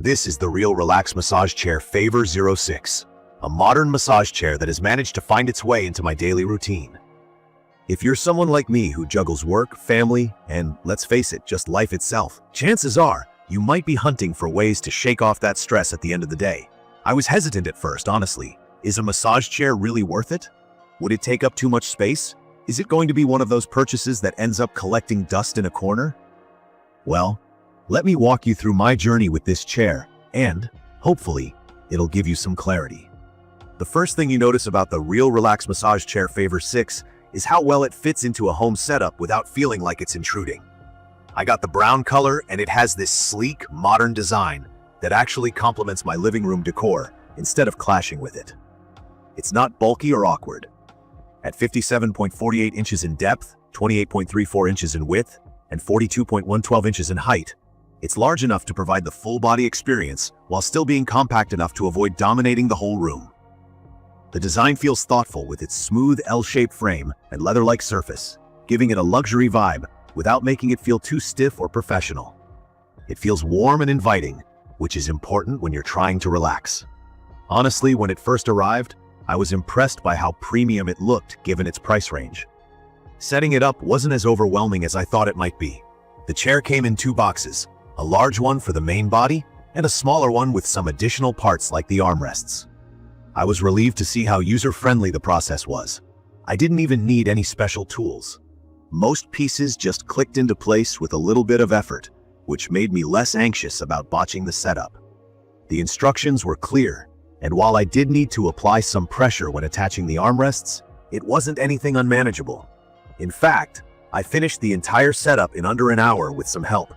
This is the Real Relax Massage Chair Favor-06, a modern massage chair that has managed to find its way into my daily routine. If you're someone like me who juggles work, family, and let's face it, just life itself, chances are you might be hunting for ways to shake off that stress at the end of the day. I was hesitant at first, honestly. Is a massage chair really worth it? Would it take up too much space? Is it going to be one of those purchases that ends up collecting dust in a corner? Well, let me walk you through my journey with this chair, and, hopefully, it'll give you some clarity. The first thing you notice about the Real Relax Massage Chair Favor-06 is how well it fits into a home setup without feeling like it's intruding. I got the brown color, and it has this sleek, modern design that actually complements my living room decor instead of clashing with it. It's not bulky or awkward. At 57.48 inches in depth, 28.34 inches in width, and 42.112 inches in height, it's large enough to provide the full-body experience while still being compact enough to avoid dominating the whole room. The design feels thoughtful with its smooth L-shaped frame and leather-like surface, giving it a luxury vibe without making it feel too stiff or professional. It feels warm and inviting, which is important when you're trying to relax. Honestly, when it first arrived, I was impressed by how premium it looked given its price range. Setting it up wasn't as overwhelming as I thought it might be. The chair came in two boxes, a large one for the main body and a smaller one with some additional parts like the armrests. I was relieved to see how user-friendly the process was. I didn't even need any special tools. Most pieces just clicked into place with a little bit of effort, which made me less anxious about botching the setup. The instructions were clear, and while I did need to apply some pressure when attaching the armrests, it wasn't anything unmanageable. In fact, I finished the entire setup in under an hour with some help,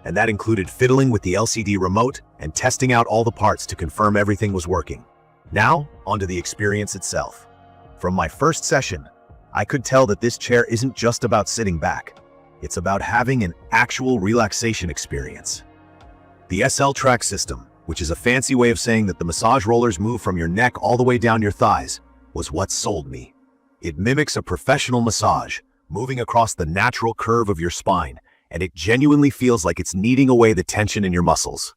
and that included fiddling with the LCD remote and testing out all the parts to confirm everything was working. Now, onto the experience itself. From my first session, I could tell that this chair isn't just about sitting back. It's about having an actual relaxation experience. The SL-Track system, which is a fancy way of saying that the massage rollers move from your neck all the way down your thighs, was what sold me. It mimics a professional massage, moving across the natural curve of your spine, and it genuinely feels like it's kneading away the tension in your muscles.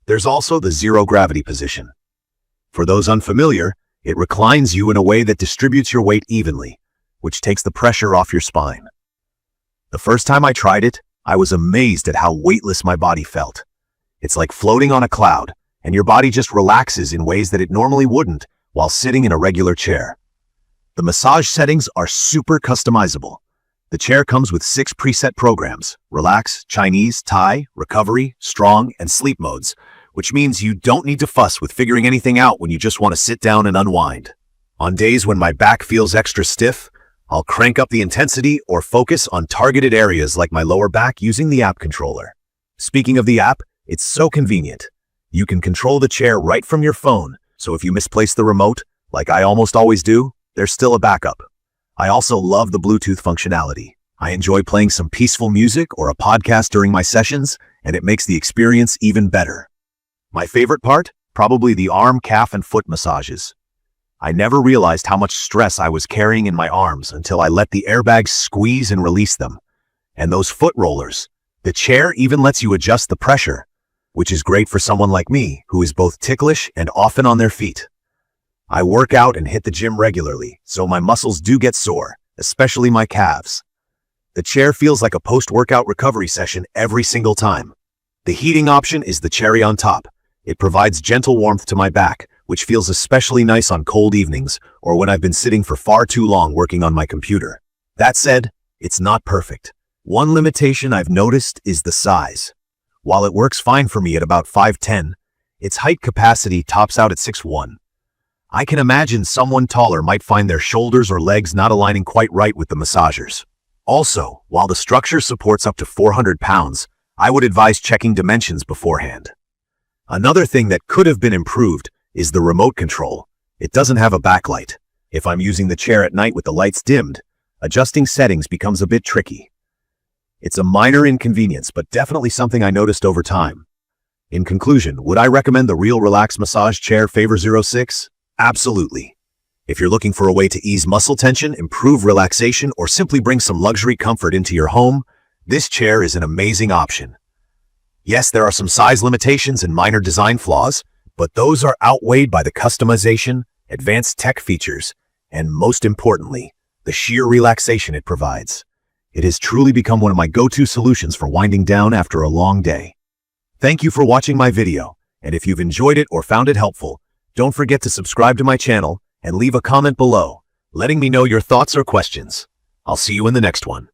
There's also the zero-gravity position. For those unfamiliar, it reclines you in a way that distributes your weight evenly, which takes the pressure off your spine. The first time I tried it, I was amazed at how weightless my body felt. It's like floating on a cloud, and your body just relaxes in ways that it normally wouldn't while sitting in a regular chair. The massage settings are super customizable. The chair comes with 6 preset programs: relax, Chinese, Thai, recovery, strong, and sleep modes, which means you don't need to fuss with figuring anything out when you just want to sit down and unwind. On days when my back feels extra stiff, I'll crank up the intensity or focus on targeted areas like my lower back using the app controller. Speaking of the app, it's so convenient. You can control the chair right from your phone, so if you misplace the remote, like I almost always do, there's still a backup. I also love the Bluetooth functionality. I enjoy playing some peaceful music or a podcast during my sessions, and it makes the experience even better. My favorite part? Probably the arm, calf, and foot massages. I never realized how much stress I was carrying in my arms until I let the airbags squeeze and release them. And those foot rollers. The chair even lets you adjust the pressure, which is great for someone like me who is both ticklish and often on their feet. I work out and hit the gym regularly, so my muscles do get sore, especially my calves. The chair feels like a post-workout recovery session every single time. The heating option is the cherry on top. It provides gentle warmth to my back, which feels especially nice on cold evenings or when I've been sitting for far too long working on my computer. That said, it's not perfect. One limitation I've noticed is the size. While it works fine for me at about 5'10", its height capacity tops out at 6'1". I can imagine someone taller might find their shoulders or legs not aligning quite right with the massagers. Also, while the structure supports up to 400 pounds, I would advise checking dimensions beforehand. Another thing that could have been improved is the remote control. It doesn't have a backlight. If I'm using the chair at night with the lights dimmed, adjusting settings becomes a bit tricky. It's a minor inconvenience, but definitely something I noticed over time. In conclusion, would I recommend the Real Relax Massage Chair Favor-06? Absolutely. If you're looking for a way to ease muscle tension, improve relaxation, or simply bring some luxury comfort into your home, this chair is an amazing option. Yes, there are some size limitations and minor design flaws, but those are outweighed by the customization, advanced tech features, and most importantly, the sheer relaxation it provides. It has truly become one of my go-to solutions for winding down after a long day. Thank you for watching my video, and if you've enjoyed it or found it helpful, don't forget to subscribe to my channel and leave a comment below, letting me know your thoughts or questions. I'll see you in the next one.